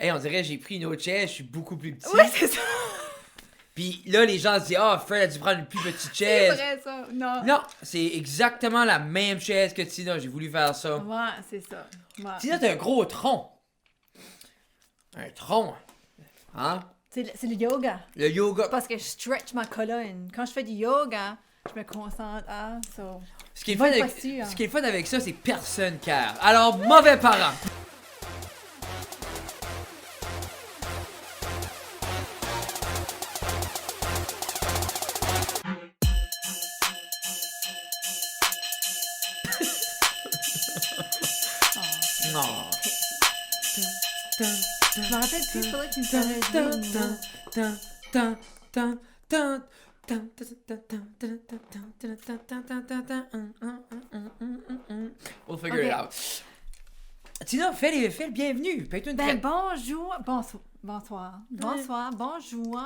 Hey, on dirait que j'ai pris une autre chaise, je suis beaucoup plus petit. Oui, c'est ça. Puis là, les gens se disent, Fred a dû prendre une plus petite C'est chaise. vrai, ça. Non. Non, c'est exactement la même chaise que Tina. J'ai voulu faire ça. Ouais, c'est ça. Ouais. Tina, t'as un gros tronc. Un tronc. Hein? C'est le yoga. Le yoga. Parce que je stretch ma colonne. Quand je fais du yoga, je me concentre à ça. Ce qui est Bonne fun avec, posture. ce qui est fun avec ça, c'est personne care. Alors, mauvais parent. Non. Je me rappelle plus, il faudrait que tu me We'll figure it out. Tina, fais le bienvenu. Paye-toi une traite. bonjour. Bonsoir. Bonjour.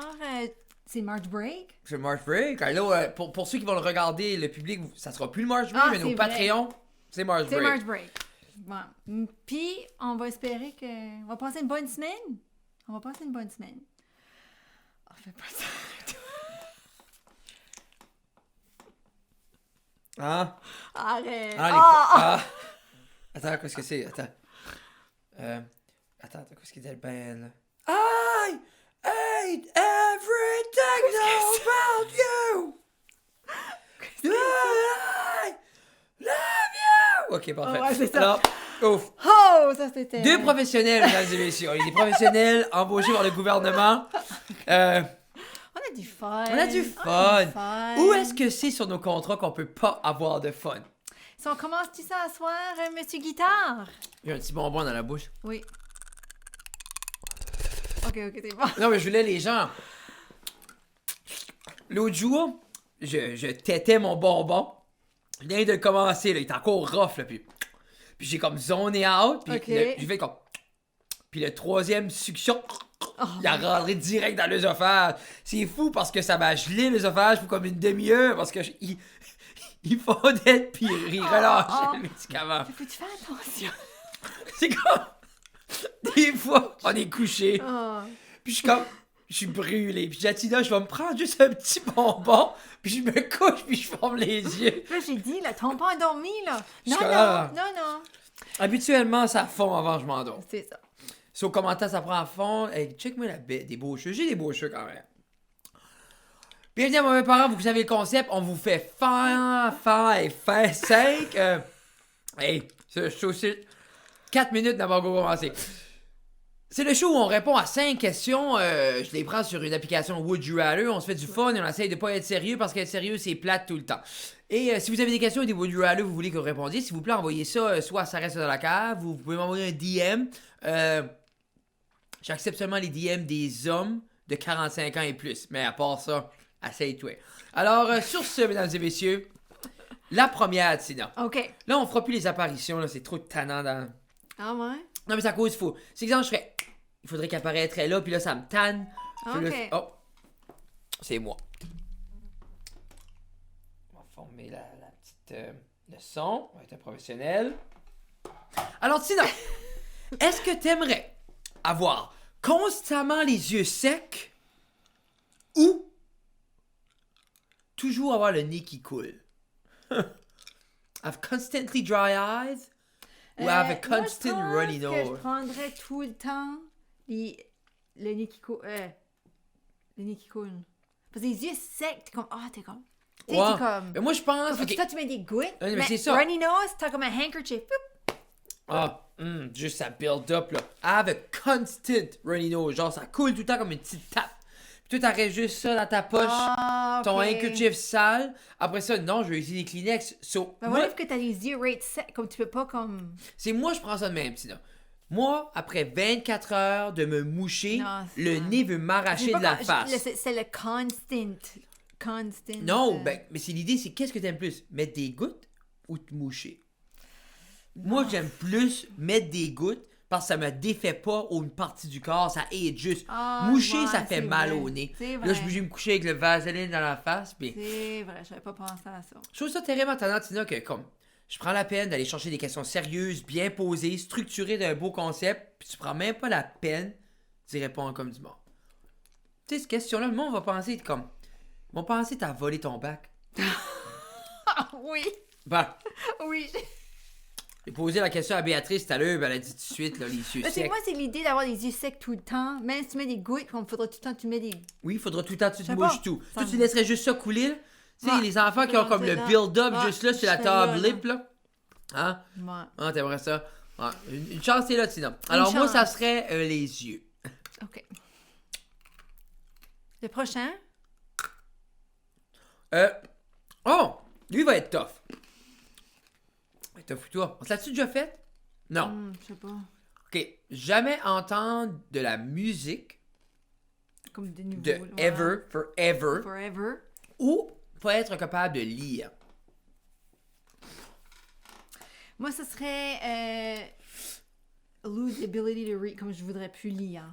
C'est March Break. C'est March Break. Là, pour ceux qui vont le regarder, le public, ça sera plus le March Break, mais c'est nos vrai. Patreons, c'est March C'est Break. March Break. Ouais. Puis, on va espérer que... On va passer une bonne semaine. On fait pas ça. Hein? Arrête. Attends, qu'est-ce que c'est? Attends, qu'est-ce qu'il dit ben là? I hate everything about you! I love you! Ok, parfait. Ouais, c'est ça. Alors, ouf. Oh, ça c'était... Deux professionnels, mesdames et messieurs. On est des professionnels embauchés par le gouvernement. On a du fun. On a du fun. Où est-ce que c'est sur nos contrats qu'on peut pas avoir de fun? Si on commence-tu ça à soir, Monsieur Guitare? J'ai un petit bonbon dans la bouche. Oui. Ok, c'est bon. Non, mais je voulais les gens. L'autre jour, je tétais mon bonbon. Je viens de le commencer, là. Il est encore rough, là. Puis j'ai comme zoné out. Puis Ok. j'ai fait comme. Puis le troisième succion, il a rentré direct dans l'œsophage. C'est fou parce que ça m'a gelé l'œsophage pour comme une demi-heure. Parce que il fondait puis il relâchait le médicament. Faut-tu faire attention? C'est comme. Des fois, on est couché. Oh. Puis je suis brûlé. Puis j'ai dit, là, je vais me prendre juste un petit bonbon. Puis je me couche, puis je ferme les yeux. Là, j'ai dit, là, ton pas endormi, là. Non, suis là. non. Habituellement, ça fond avant que je m'endors. C'est ça. Sauf comment ça prend à fond. Hey, check-moi des beaux cheveux. J'ai des beaux cheveux quand même. Bienvenue à Mauvais Parents, vous savez le concept. On vous fait faire 5. Hey, c'est le show, c'est 4 minutes d'abord commencer. C'est le show où on répond à 5 questions. Je les prends sur une application Would You Rather. On se fait du fun et on essaye de pas être sérieux parce qu'être sérieux, c'est plate tout le temps. Et si vous avez des questions et des Would You Rather, vous voulez que vous répondiez, s'il vous plaît, envoyez ça soit ça reste dans la cave, vous pouvez m'envoyer un DM. J'accepte seulement les DM des hommes de 45 ans et plus. Mais à part ça, essaye-toi. Alors, sur ce, mesdames et messieurs, la première, Tina. OK. Là, on fera plus les apparitions, là, c'est trop tannant dans... Ah ouais? Non, mais c'est à cause, c'est exemple, il faudrait qu'elle apparaîtrait là, puis là, ça me tanne. Puis là, OK. oh, c'est moi. On va former la petite leçon. On va être un professionnel. Alors, Tina, est-ce que t'aimerais avoir constamment les yeux secs ou toujours avoir le nez qui coule? Have constantly dry eyes? Ou have a constant runny moi, je pense que nose? je prendrais tout le temps le nez qui coule. Le nez qui coule. Parce que les yeux secs, t'es comme... t'es comme... Tu sais, Ouais. t'es comme... Mais moi, je pense... Faut que ok. toi, tu mets des gouttes. Ouais, mais c'est ça. Runny nose, t'as comme un handkerchief. Poup. Juste ça build up, là. Have a constant runny nose. Genre, ça coule tout le temps comme une petite tape. Puis toi, t'arrêtes juste ça dans ta poche. Ton OK. handkerchief sale. Après ça, non, je vais utiliser des Kleenex. So, Mais moi, what if que t'as les yeux rate secs, comme tu peux pas comme... c'est moi, je prends ça de même, Tina. Moi, après 24 heures de me moucher, Non, c'est le ça. nez veut m'arracher de la face. C'est le constant. Non, mais c'est l'idée, c'est qu'est-ce que t'aimes plus? Mettre des gouttes ou te moucher? Moi, j'aime plus mettre des gouttes parce que ça me défait pas une partie du corps, ça aide juste. Moucher, ouais, ça fait c'est mal vrai. au nez. C'est Là, vrai. je suis obligé de me coucher avec le vaseline dans la face. Puis... C'est vrai, j'avais pas pensé à ça. Je trouve ça terriblement tannant, Tina, que comme je prends la peine d'aller chercher des questions sérieuses, bien posées, structurées d'un beau concept, puis tu prends même pas la peine d'y répondre comme du monde. Tu sais, cette question-là, le monde va penser comme... Ils vont penser que t'as volé ton bac. Oui. Bon, Oui. j'ai posé la question à Béatrice tout à l'heure, ben, elle a dit tout de suite, là, les yeux Mais c'est secs. moi, c'est l'idée d'avoir les yeux secs tout le temps. Même si tu mets des gouttes, il faudra tout le temps que tu mets des... Oui, il faudra tout le temps que tu te sais mouches pas. tout. Ça Toi, tu me- laisserais juste ça couler, là. Tu sais, Ouais. les enfants qui ont comme le Dedans. build-up Ouais, juste là sur la je fais là, table là. lip, là. Hein? Ouais. Ah, t'aimerais ça? Ouais. Une chance, c'est là, Tina. Alors, moi, chance. ça serait les yeux. OK. Le prochain? Oh! Lui va être tough. Mais tough ou toi? On se l'a-tu déjà fait? Non. Je sais pas. OK. Jamais entendre de la musique Comme des nouveaux. de là. ever, forever, Forever. ou pas être capable de lire. Moi, ce serait lose the ability to read, comme je voudrais plus lire.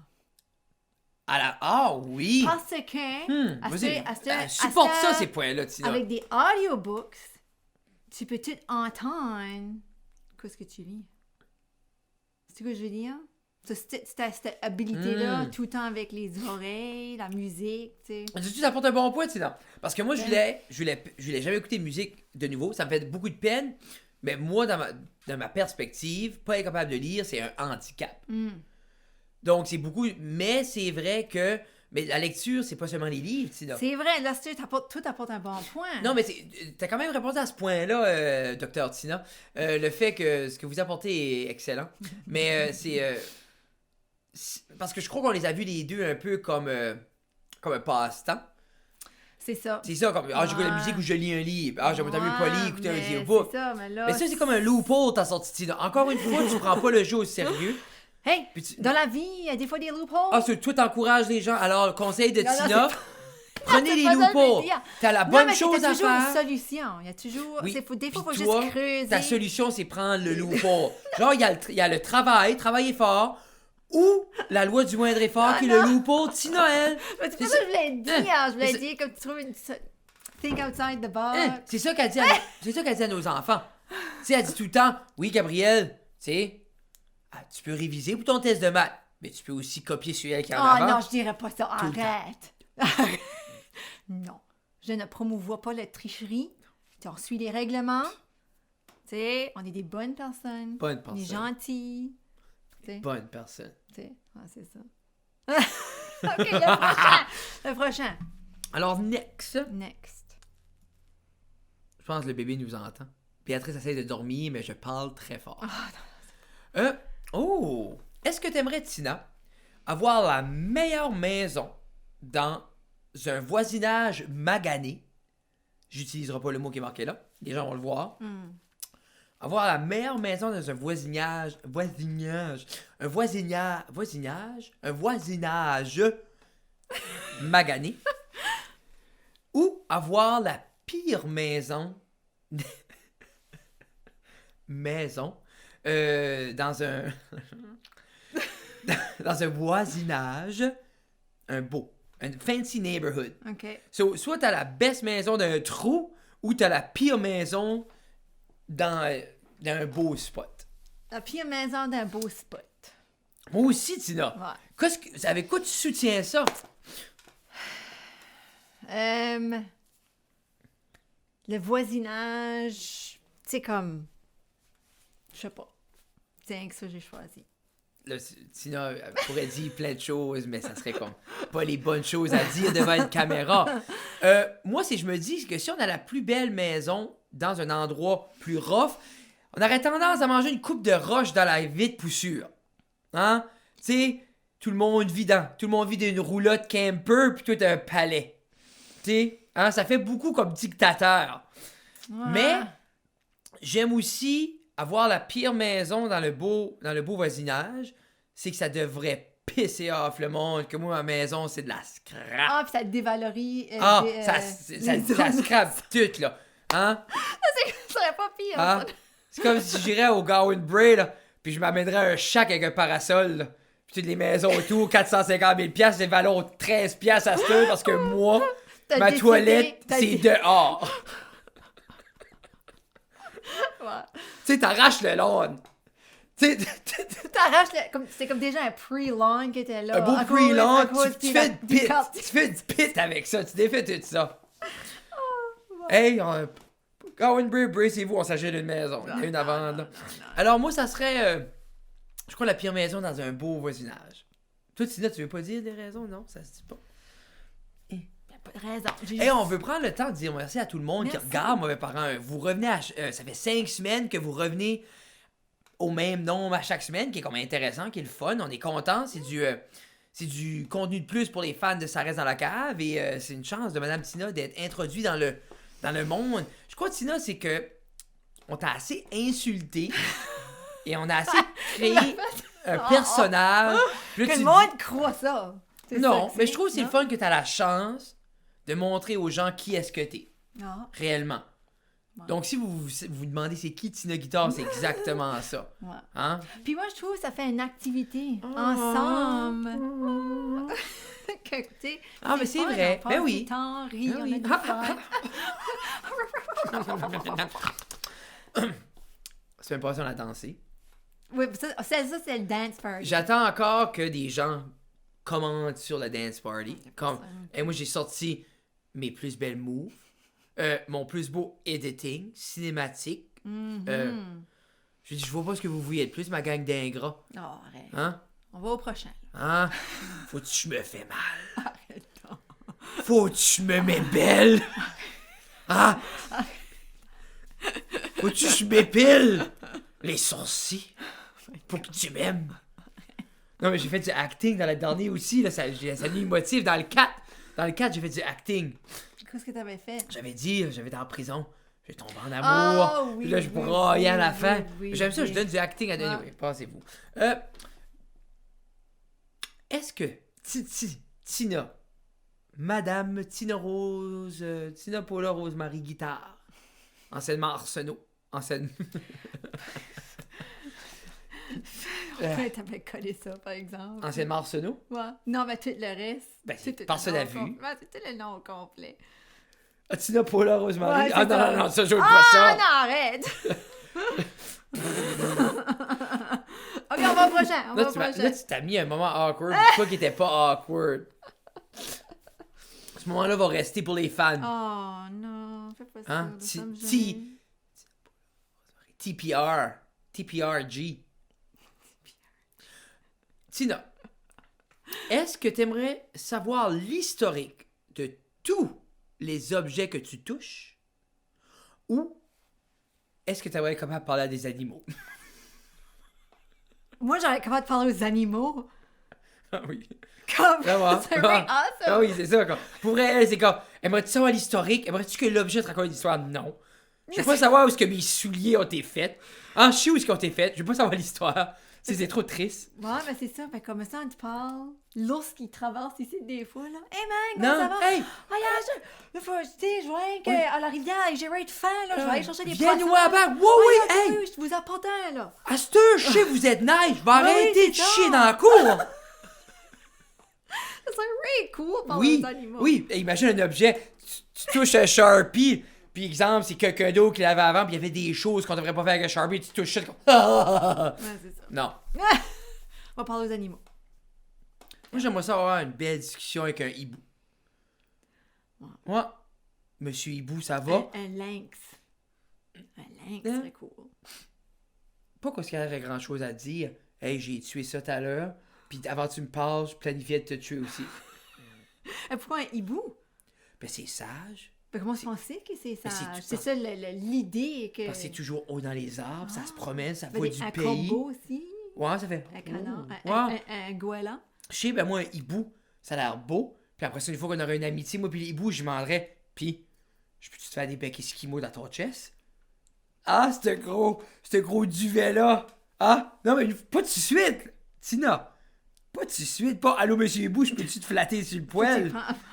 Ah oui! Parce que, Vas-y, supporte ça, ces points-là, Tina. avec des audiobooks, tu peux tout entendre. Qu'est-ce que tu lis? C'est ce que je veux dire? Cette habilité-là, tout le temps avec les oreilles, la musique, tu sais. Tu t'apportes un bon point, Tina. Parce que moi, je voulais jamais écouter de musique de nouveau. Ça me fait beaucoup de peine. Mais moi, dans ma perspective, pas être capable de lire, c'est un handicap. Donc, c'est beaucoup... Mais c'est vrai que... Mais la lecture, c'est pas seulement les livres, Tina. C'est vrai, là, tout apporte un bon point. Non, mais t'as quand même répondu à ce point-là, docteur Tina. Le fait que ce que vous apportez est excellent. Mais parce que je crois qu'on les a vus les deux un peu comme un passe-temps. C'est ça. C'est ça, comme j'écoute la Ouais. musique ou je lis un livre. J'aimerais mieux pas lire, écouter un mais audiobook. C'est ça, mais là... Mais ça, c'est comme un loophole, ta sortie Tina. Encore une fois, tu prends pas le jeu au sérieux. Hey, Puis tu- dans la vie, il y a des fois des loopholes. Ah, c'est toi t'encourages les gens. Alors, le conseil de Non, non, Tina, prenez c'est les pas ça que je veux loopholes. dire. T'as la Non, bonne mais chose t'as à toujours une faire. solution. Il y a toujours... Oui. Des fois, il faut Puis juste toi, creuser. ta solution, c'est prendre le loophole. Genre, il y a le travailler fort, ou la loi du moindre effort, qui est le loophole Tina, elle. Mais c'est C'est pas ça que je voulais dire. Hein, Je voulais c'est- dire comme tu trouves une... Think outside the box. C'est ça qu'elle dit, c'est ça qu'elle dit à nos enfants. Tu sais, elle dit tout le temps, oui, Gabriel, tu sais, tu peux réviser pour ton test de maths, mais tu peux aussi copier sur elle qui est en Oh avant. non, je dirais pas ça. Tout le temps. Arrête. Non. Je ne promouvois pas la tricherie. On suit les règlements. Tu sais, on est des bonnes personnes. Bonne On est personne. gentils. Tu sais, Bonne personne. tu sais. Ah, c'est ça. OK, le prochain. Le prochain. Alors, next, Next. je pense que le bébé nous entend. Béatrice essaie de dormir, mais je parle très fort. Ah, Est-ce que t'aimerais, Tina, avoir la meilleure maison dans un voisinage magané? J'utiliserai pas le mot qui est marqué là. Les gens vont le voir. Avoir la meilleure maison dans un voisinage magané. Ou avoir la pire maison dans un dans un voisinage un fancy neighborhood. OK. So, soit t'as la best maison d'un trou ou t'as la pire maison dans un beau spot. La pire maison d'un beau spot. Moi aussi, Tina. Ouais. Avec quoi tu soutiens ça? Le voisinage, c'est comme, je sais pas. C'est rien que ça que j'ai choisi. Là, Tina pourrait dire plein de choses, mais ça serait comme pas les bonnes choses à dire devant une caméra. Moi, je me dis que si on a la plus belle maison dans un endroit plus rough, on aurait tendance à manger une coupe de roche dans la vide poussure. Hein? Tu sais, tout le monde vit d'une roulotte camper, puis toi, t'as un palais. Tu sais, hein? Ça fait beaucoup comme dictateur. Ouais. Mais j'aime aussi avoir la pire maison dans le beau voisinage, c'est que ça devrait pisser off le monde, que moi, ma maison, c'est de la scrap. Ah, puis ça dévalorise. Ça scrape tout, là. Hein? Ça serait pas pire. Hein? Ça. C'est comme si j'irais au Gowan Bray, là, puis je m'amènerais un shack avec un parasol, là. Puis toutes les maisons autour, 450 000 $, les valons 13 $ à cette heure, parce que moi, T'as ma décidé- toilette, t'as c'est dé- dehors. Ouais. Tu sais, t'arraches le lawn. Tu sais, T'arraches, c'est comme déjà un pre-long qui était là. un beau À pre-long, cause tu fais du pit. Tu fais du pit avec ça. Tu défais tout ça. Hey, Cowan Bray, brassez-vous, on s'achète une maison. Il y a une à vendre, là. Alors, moi, ça serait, je crois, la pire maison dans un beau voisinage. Toi, Tina, tu veux pas dire des raisons, non? Ça se dit pas. Pas de raison. Hey, on veut prendre le temps de dire merci à tout le monde Merci. qui regarde Mauvais Parents. Vous revenez ça fait 5 semaines que vous revenez au même nombre à chaque semaine, qui est comme intéressant, qui est le fun. On est content. C'est du contenu de plus pour les fans de Ça reste dans la cave. Et c'est une chance de Madame Tina d'être introduite dans le monde. Je crois, Tina, c'est que on t'a assez insulté et on a assez créé un personnage. Puis là, Que tu le dis- monde croit ça. C'est Non, ça que mais c'est, je trouve que c'est le non? fun que t'as la chance de montrer aux gens qui est-ce que t'es, Ah, réellement. Ouais. Donc, si vous demandez c'est qui Tina Guitare, c'est exactement ça. ouais. Hein? Puis moi, je trouve que ça fait une activité Ah. ensemble. Que, tu sais, Ah, mais c'est fun, vrai. on passe Ben oui. du temps, rit, Ben on a oui. du fun. C'est même pas ça, on a dansé. Oui, ça, c'est le dance party. J'attends encore que des gens commentent sur le dance party. Comme, et moi, j'ai sorti mes plus belles moves, mon plus beau editing, cinématique. Je dis, je vois pas ce que vous voyez de plus, ma gang d'ingrats. Oh, arrête. Hein? On va au prochain. Hein? Faut que je me fais mal. Arrête. Faut que je me mets belle. Hein? Faut que je m'épile les sourcils pour que tu m'aimes. Non, mais j'ai fait du acting dans la dernière aussi. Là, ça a mis motif dans le 4. Dans le 4, j'ai fait du acting. Qu'est-ce que t'avais fait? J'avais été en prison. J'ai tombé en amour. Ah, oui, Puis là, je oui, broyais à la oui, fin. oui, J'aime ça, oui. je donne du acting à donner. Ah. Oui, passez-vous. Est-ce que Tina, Madame Tina Rose, Tina Paula Rosemary Guitare, anciennement Arsenault, Ouais, t'avais collé ça, par exemple. anciennement Arsenault? Ouais. Non, mais tout le reste. Ben, c'est tout personne le n'a nom vu. complet. Ouais, c'est tout le nom complet. Ah, Tina Paula Rosemary? Ouais, Ah c'est non, ça. non, non, ça, je veux pas ça. Ah, non, arrête! Ok, on va au prochain. On va Là, au tu prochain. t'as mis un moment awkward, toi qui était pas awkward. Ce moment-là va rester pour les fans. Oh non, fais pas ça. Hein? ça me Ti- gêne. TPRG. Tina, est-ce que tu aimerais savoir l'historique de tous les objets que tu touches? Ou est-ce que tu aimerais comment parler à des animaux? Moi, j'aurais comment de parler aux animaux. Ah oui. Comme, Vraiment. c'est vrai, Ah awesome. oui, c'est ça. Comme. Pour elle, c'est comme, aimerais-tu savoir l'historique? Aimerais-tu que l'objet te raconte une histoire? Non. Je veux pas savoir où est-ce que mes souliers ont été faits. Ah, je sais où est-ce qu'ils ont été faits. Je veux pas savoir l'histoire. C'est trop triste. Ouais, mais c'est ça. Ben, comme ça, on te parle. L'ours qui traverse ici des fois, là. Hey, man, comment ça Non, va? hey! Ah, yeah, là, faut, tu sais, je vois qu'à la rivière, j'ai être faim, là. Je vais aller chercher des Viens-nous poissons. à bac. Oui, Ah, oui, yeah, hey! oui, je vous apporte un, là. À cette heure, je sais, vous êtes nice. Je vais arrêter oui, de c'est ça. chier dans la cour. Ça serait really cool parler Oui, aux animaux. oui. Imagine un objet. Tu touches un Sharpie. Puis, exemple, c'est quelqu'un d'autre qui l'avait avant. Puis, il y avait des choses qu'on devrait pas faire avec un Sharpie. Tu touches ça. Comme... Ouais, c'est ça. Non. On va parler aux animaux. Moi, j'aimerais ça avoir une belle discussion avec un hibou. Ouais. Monsieur Hibou, ça va? Un lynx. Un lynx, Hein? serait cool. Pas qu'il y avait grand chose à dire. Hey, j'ai tué ça tout à l'heure. Puis avant que tu me parles, je planifiais de te tuer aussi. Pourquoi un hibou? Ben, c'est sage. Ben, comment on sait que c'est Ben, sage? c'est- C'est ça Parce l'idée que... que c'est toujours haut dans les arbres, ça se promène, ça Ben, voit du un pays. corbeau aussi. Ouais, ça fait. Un canard. Oh. Ouais. Un goéland. Je sais, ben moi, un hibou, ça a l'air beau. Puis après ça, une fois qu'on aurait une amitié, moi puis l'hibou, je demanderais, puis, je peux-tu te faire des becs esquimaux dans ton chest? Ah, ce gros duvet-là. Ah, non, mais pas tout de suite, Tina. Pas tout de suite, pas allô, monsieur hibou, je peux-tu te flatter sur le poil?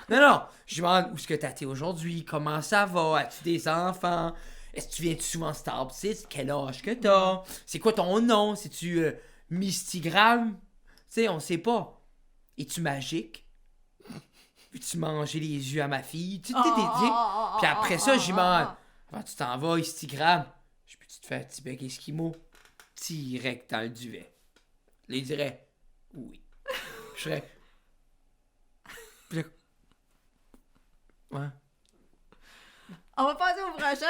Non, non, je demande où est-ce que t'as été aujourd'hui, comment ça va, as-tu des enfants? Est-ce que tu viens souvent cet arbre? Tu sais, quel âge que t'as? C'est quoi ton nom? C'est-tu Mystigramme? Tu sais, on sait pas. Es-tu magique? Veux-tu manger les yeux à ma fille? Tu sais, puis après ça, j'y demande. Avant tu t'en vas, Mystigramme. Je peux-tu te faire un petit bec esquimau? direct dans le duvet. Là, il dirait oui. Je serais. Puis là, ouais. On va passer au prochain.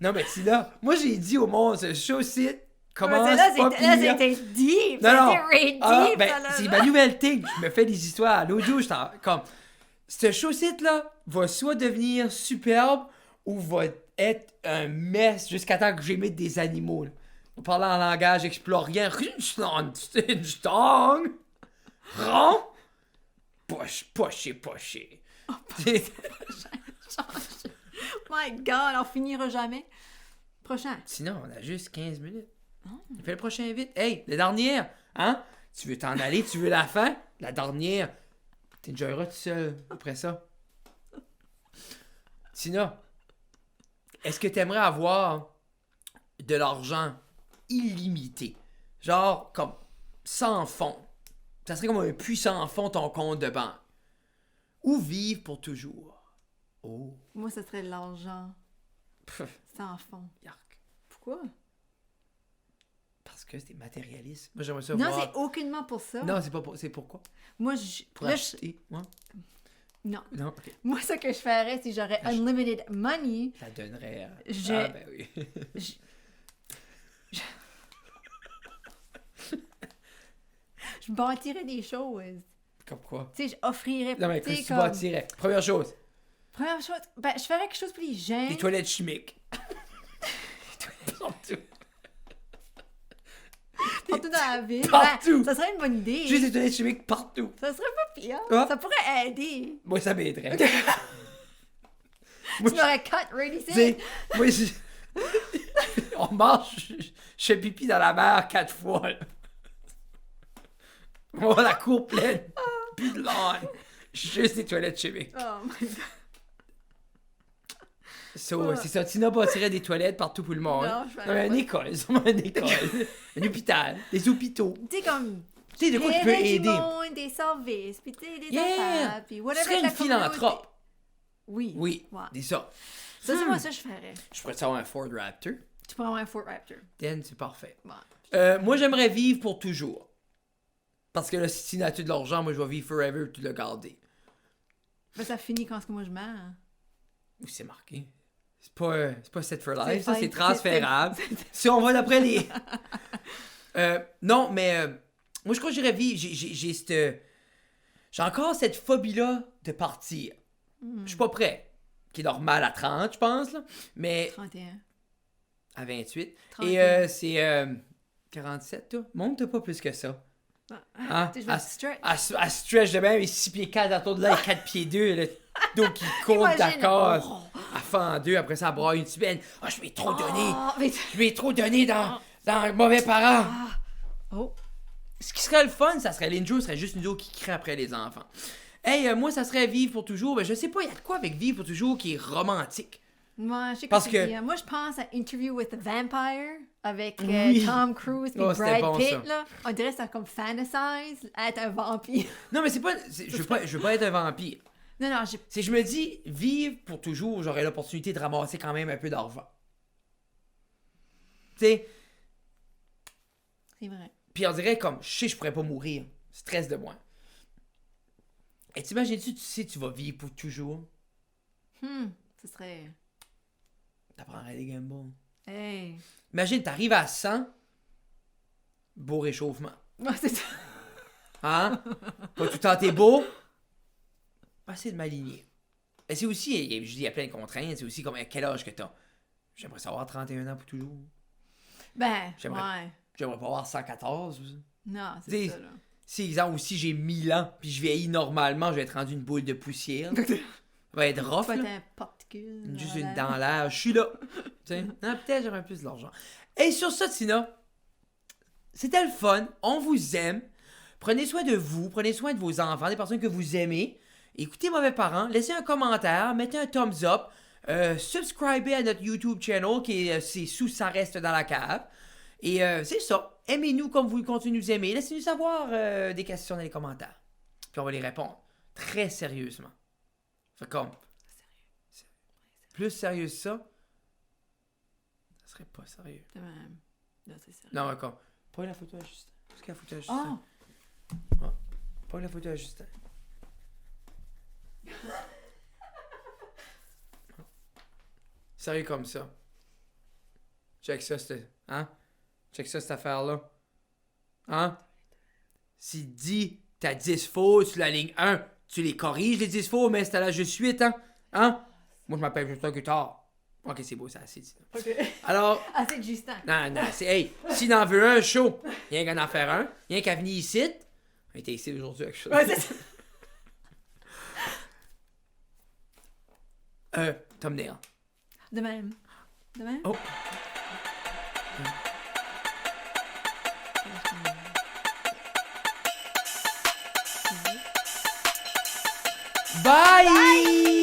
Non, mais c'est là. Moi, j'ai dit au monde, ce show-site commence Ouais, là, pas pire. c'était deep. Non, non. C'était deep. Ah, ça, ben, là, c'est là. ma nouvelle thing. Je me fais des histoires. L'autre jour, j'étais comme... Ce show-site-là va soit devenir superbe ou va être un mess jusqu'à temps que j'émette des animaux. Là. On parle en langage explorien. Rinstong. Rond. Poché. My God, on finira jamais. Prochain. Sinon, on a juste 15 minutes. Fais le prochain vite. Hey, la dernière. Hein? Tu veux t'en aller? Tu veux la fin? La dernière. T'enjoyeras tout seul après ça. Sinon, est-ce que t'aimerais avoir de l'argent illimité? Genre, comme sans fond. Ça serait comme un puits sans fond ton compte de banque. Ou vivre pour toujours. Oh. Moi, ce serait de l'argent Pff, sans fond. yark. Pourquoi? Parce que c'est matérialiste. Moi, j'aimerais ça Non, voir... c'est aucunement pour ça. Non, c'est pas pour... C'est pourquoi? Moi, Pour là, acheter. Ouais. non. Non, ok. Moi, ce que je ferais, si j'aurais unlimited money, Ça donnerait... Je- Ah, ben oui. je bâtirais des choses. Comme quoi? Tu sais, j'offrirais... Non, mais tu sais, qu'est-ce que tu bâtirais? Première chose, Première chose, ben, je ferais quelque chose pour les gens. les toilettes chimiques. Partout. Partout dans la ville. Partout. Ben, ça serait une bonne idée. Juste des toilettes chimiques partout. Ça serait pas pire. Ah. Ça pourrait aider. Moi, ça m'aiderait. Tu Moi, m'aurais cut ready tu sais, moi, on marche, je fais pipi dans la mer 4 fois. Là. On voit la cour pleine. Plus de lawn. Juste des toilettes chimiques. Oh my God. So, c'est ça, Tina bâtirait des toilettes partout pour le monde. Non, je ferais Non, mais une pas. école, sûrement une école. Un hôpital, des hôpitaux. Tu sais, comme... Tu sais, de quoi tu peux créerais du aider. monde, des services, puis tu sais, des Yeah! affaires, puis Tu whatever serais que la une philanthrope. communauté- Oui. Oui, Ouais. dis ça. Ça, c'est moi, ça, je ferais. Je pourrais savoir un Ford Raptor. Tu pourrais avoir un Fort Raptor. Dan, c'est parfait. Ouais. Moi, j'aimerais vivre pour toujours. Parce que là, si tu as de l'argent, moi, je vais vivre forever et tu le garder. Ben, ça finit quand est-ce que moi je meurs. Où c'est marqué? C'est pas set for life, C'est ça, c'est fine. transférable. Si on va d'après les... non, mais... moi, je crois que j'irais vivre... J'ai encore cette phobie-là de partir. Je suis pas prêt. Qui est normal à 30, je pense, là. Mais 31. à 28. 31. Et c'est 47, toi. Monte pas plus que ça. Hein? Tu sais, je vais stretch. À stretch de même, et 6 pieds 4 autour de là, et 4 pieds 2, le dos qui court Imagine. d'accord. Oh. À fin en deux, après ça, à broyer une semaine. Ah, je vais trop donner. Oh, mais... Je vais trop donner dans mauvais parents. Oh. Ce qui serait le fun, ça serait l'intro, serait juste nous autres qui crée après les enfants. Hey, moi, ça serait vivre pour toujours. Ben, je sais pas, il y a de quoi avec vivre pour toujours qui est romantique. Moi, je sais Parce que que- moi, je pense à Interview with the Vampire avec Oui. Tom Cruise et Oh, c'était Brad bon, Pitt. ça. Là. On dirait que c'est comme fantasize être un vampire. Non, mais c'est pas. Je veux pas être un vampire. Non, non, j'ai... C'est je me dis, vivre pour toujours, j'aurais l'opportunité de ramasser quand même un peu d'argent. Tu sais, C'est vrai. puis on dirait comme, je sais, je pourrais pas mourir. Stress de moi. Et t'imagines-tu, tu sais, tu vas vivre pour toujours? Ce serait... T'apprendrais des gambles. Hey. Imagine, t'arrives à 100, beau réchauffement. Ouais, c'est ça. Hein? Pas tout le temps t'es beau. Pas essayer de m'aligner. Et c'est aussi, je dis, il y a plein de contraintes, c'est aussi comme à quel âge que t'as. J'aimerais savoir 31 ans pour toujours. Ben, J'aimerais- ouais. J'aimerais pas avoir 114 aussi. Non, c'est T'sais, ça, là. Si, exemple, aussi j'ai 1000 ans, puis je vieillis normalement, je vais être rendu une boule de poussière. Ça va être rough, Pas être là. un porte-cul. Juste une dans l'air. Je suis là. T'sais. Non, peut-être j'aurais plus d'argent. Et sur ça, Tina, c'était le fun. On vous aime. Prenez soin de vous. Prenez soin de vos enfants, des personnes que vous aimez. Écoutez Mauvais Parents. Laissez un commentaire. Mettez un thumbs up. Subscribez à notre YouTube channel qui est c'est sous Ça reste dans la cave. Et c'est ça. Aimez-nous comme vous continuez de nous aimer. Laissez-nous savoir des questions dans les commentaires. Puis on va les répondre très sérieusement. Fait comme... Plus sérieux que ça, serait pas sérieux. De même. Là, c'est ça. Non, encore. Pas la photo à Justin. Est-ce qu'il y a la photo à Justin? Oh! Pas la photo à Justin. Sérieux comme ça. Check ça, hein? Check ça, cette affaire-là. Hein? S'il dit t'as 10 faux sur la ligne 1, tu les corriges, les 10 faux, mais c'est à la juste 8, hein? Hein? Moi, je m'appelle Justin Guitard. Ok, c'est beau, ça, assez dit. OK. Alors, Assez de Justin. non, c'est, hey, s'il en veut un show, rien qu'à en faire un, rien qu'à venir ici. On était ici aujourd'hui avec ça. Ouais, c'est ça. Thumbnail. De même. De même? Oh. Bye!